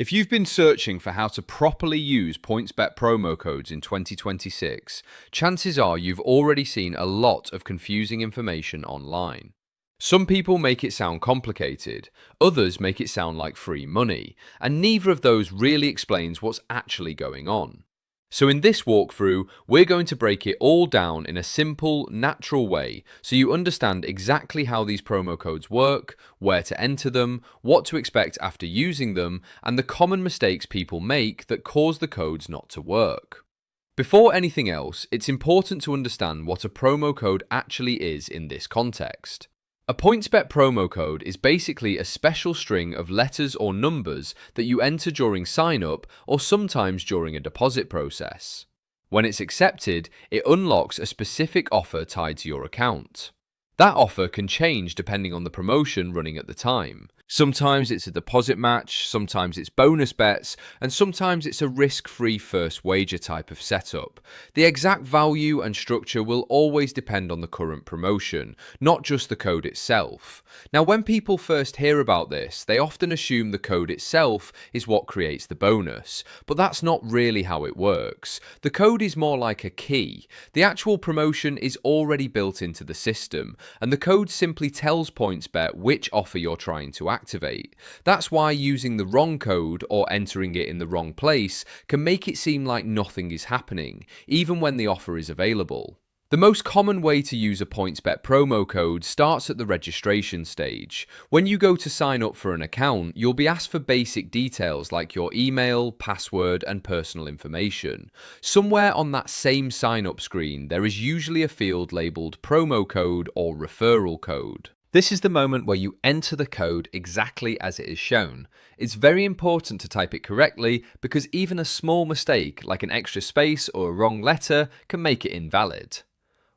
If you've been searching for how to properly use PointsBet promo codes in 2026, chances are you've already seen a lot of confusing information online. Some people make it sound complicated, others make it sound like free money, and neither of those really explains what's actually going on. So in this walkthrough, we're going to break it all down in a simple, natural way so you understand exactly how these promo codes work, where to enter them, what to expect after using them, and the common mistakes people make that cause the codes not to work. Before anything else, it's important to understand what a promo code actually is in this context. A PointsBet promo code is basically a special string of letters or numbers that you enter during sign-up or sometimes during a deposit process. When it's accepted, it unlocks a specific offer tied to your account. That offer can change depending on the promotion running at the time. Sometimes it's a deposit match, sometimes it's bonus bets, and sometimes it's a risk-free first wager type of setup. The exact value and structure will always depend on the current promotion, not just the code itself. Now, when people first hear about this, they often assume the code itself is what creates the bonus, but that's not really how it works. The code is more like a key. The actual promotion is already built into the system, and the code simply tells PointsBet which offer you're trying to activate. That's why using the wrong code or entering it in the wrong place can make it seem like nothing is happening, even when the offer is available. The most common way to use a PointsBet promo code starts at the registration stage. When you go to sign up for an account, you'll be asked for basic details like your email, password, and personal information. Somewhere on that same sign up screen, there is usually a field labeled promo code or referral code. This is the moment where you enter the code exactly as it is shown. It's very important to type it correctly because even a small mistake, like an extra space or a wrong letter, can make it invalid.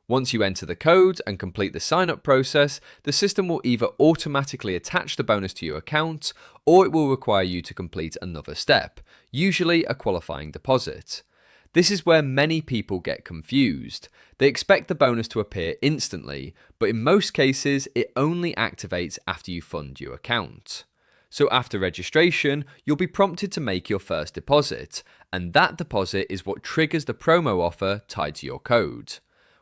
Once you enter the code and complete the sign-up process, the system will either automatically attach the bonus to your account, or it will require you to complete another step, usually a qualifying deposit. This is where many people get confused. They expect the bonus to appear instantly, but in most cases, it only activates after you fund your account. So after registration, you'll be prompted to make your first deposit, and that deposit is what triggers the promo offer tied to your code.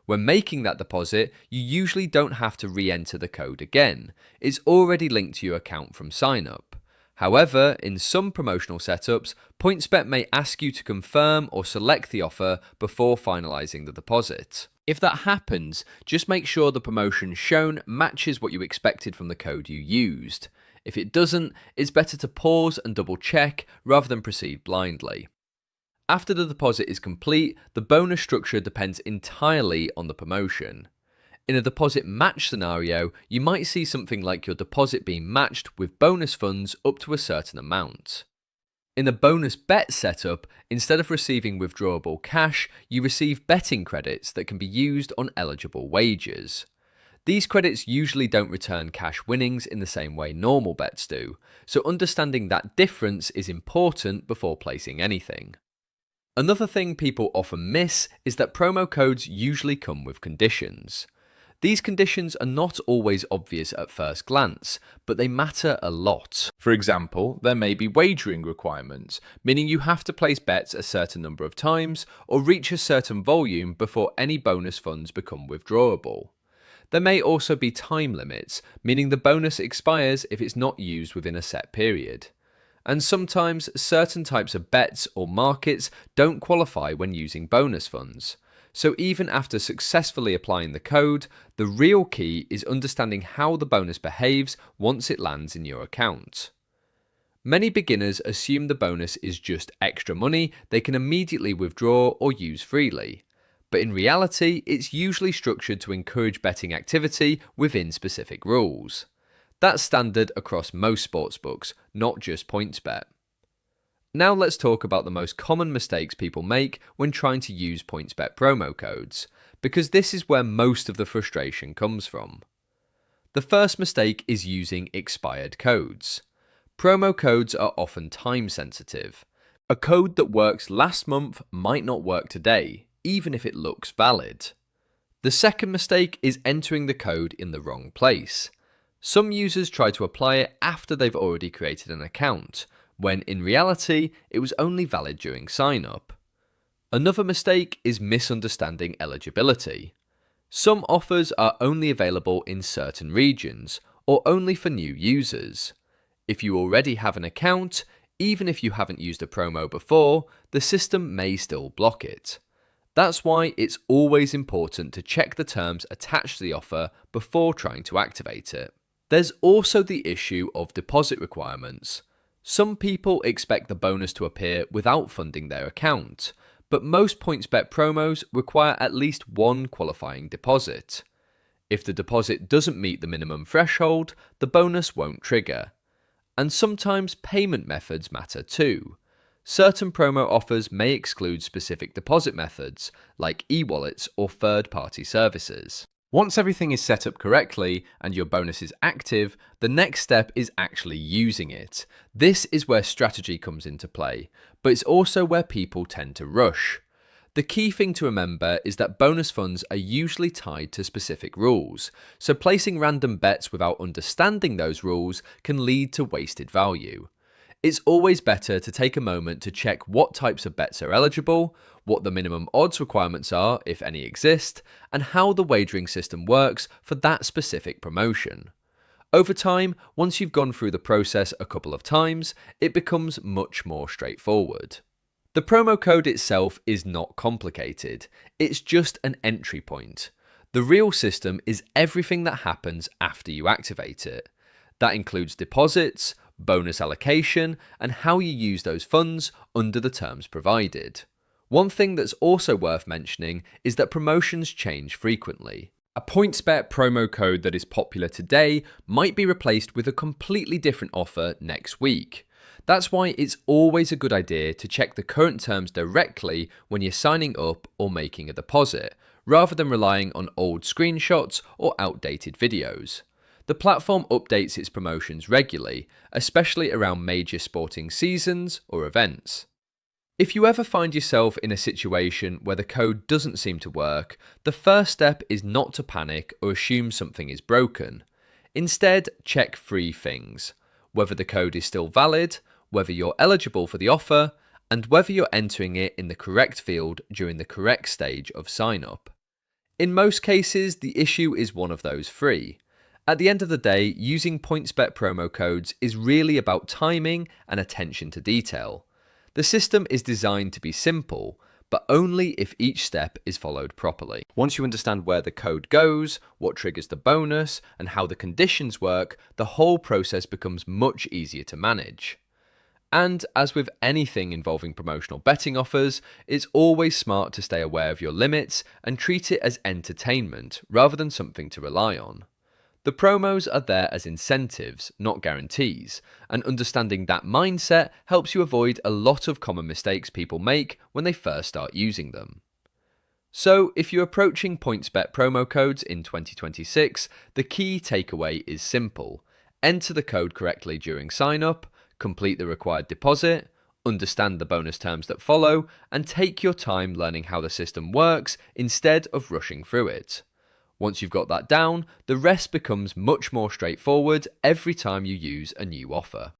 When making that deposit, you usually don't have to re-enter the code again. It's already linked to your account from sign-up. However, in some promotional setups, PointsBet may ask you to confirm or select the offer before finalizing the deposit. If that happens, just make sure the promotion shown matches what you expected from the code you used. If it doesn't, it's better to pause and double check rather than proceed blindly. After the deposit is complete, the bonus structure depends entirely on the promotion. In a deposit match scenario, you might see something like your deposit being matched with bonus funds up to a certain amount. In a bonus bet setup, instead of receiving withdrawable cash, you receive betting credits that can be used on eligible wagers. These credits usually don't return cash winnings in the same way normal bets do, so understanding that difference is important before placing anything. Another thing people often miss is that promo codes usually come with conditions. These conditions are not always obvious at first glance, but they matter a lot. For example, there may be wagering requirements, meaning you have to place bets a certain number of times or reach a certain volume before any bonus funds become withdrawable. There may also be time limits, meaning the bonus expires if it's not used within a set period. And sometimes certain types of bets or markets don't qualify when using bonus funds. So even after successfully applying the code, the real key is understanding how the bonus behaves once it lands in your account. Many beginners assume the bonus is just extra money they can immediately withdraw or use freely. But in reality, it's usually structured to encourage betting activity within specific rules. That's standard across most sportsbooks, not just PointsBet. Now let's talk about the most common mistakes people make when trying to use PointsBet promo codes, because this is where most of the frustration comes from. The first mistake is using expired codes. Promo codes are often time sensitive. A code that works last month might not work today, even if it looks valid. The second mistake is entering the code in the wrong place. Some users try to apply it after they've already created an account, when in reality it was only valid during sign-up. Another mistake is misunderstanding eligibility. Some offers are only available in certain regions, or only for new users. If you already have an account, even if you haven't used a promo before, the system may still block it. That's why it's always important to check the terms attached to the offer before trying to activate it. There's also the issue of deposit requirements. Some people expect the bonus to appear without funding their account, but most PointsBet promos require at least one qualifying deposit. If the deposit doesn't meet the minimum threshold, the bonus won't trigger. And sometimes payment methods matter too. Certain promo offers may exclude specific deposit methods, like e-wallets or third-party services. Once everything is set up correctly and your bonus is active, the next step is actually using it. This is where strategy comes into play, but it's also where people tend to rush. The key thing to remember is that bonus funds are usually tied to specific rules, so placing random bets without understanding those rules can lead to wasted value. It's always better to take a moment to check what types of bets are eligible, what the minimum odds requirements are, if any exist, and how the wagering system works for that specific promotion. Over time, once you've gone through the process a couple of times, it becomes much more straightforward. The promo code itself is not complicated, it's just an entry point. The real system is everything that happens after you activate it. That includes deposits, bonus allocation, and how you use those funds under the terms provided. One thing that's also worth mentioning is that promotions change frequently. A PointsBet promo code that is popular today might be replaced with a completely different offer next week. That's why it's always a good idea to check the current terms directly when you're signing up or making a deposit, rather than relying on old screenshots or outdated videos. The platform updates its promotions regularly, especially around major sporting seasons or events. If you ever find yourself in a situation where the code doesn't seem to work, the first step is not to panic or assume something is broken. Instead, check 3 things: whether the code is still valid, whether you're eligible for the offer, and whether you're entering it in the correct field during the correct stage of sign-up. In most cases, the issue is one of those 3. At the end of the day, using PointsBet promo codes is really about timing and attention to detail. The system is designed to be simple, but only if each step is followed properly. Once you understand where the code goes, what triggers the bonus, and how the conditions work, the whole process becomes much easier to manage. And as with anything involving promotional betting offers, it's always smart to stay aware of your limits and treat it as entertainment rather than something to rely on. The promos are there as incentives, not guarantees, and understanding that mindset helps you avoid a lot of common mistakes people make when they first start using them. So, if you're approaching PointsBet promo codes in 2026, the key takeaway is simple. Enter the code correctly during sign-up, complete the required deposit, understand the bonus terms that follow, and take your time learning how the system works instead of rushing through it. Once you've got that down, the rest becomes much more straightforward every time you use a new offer.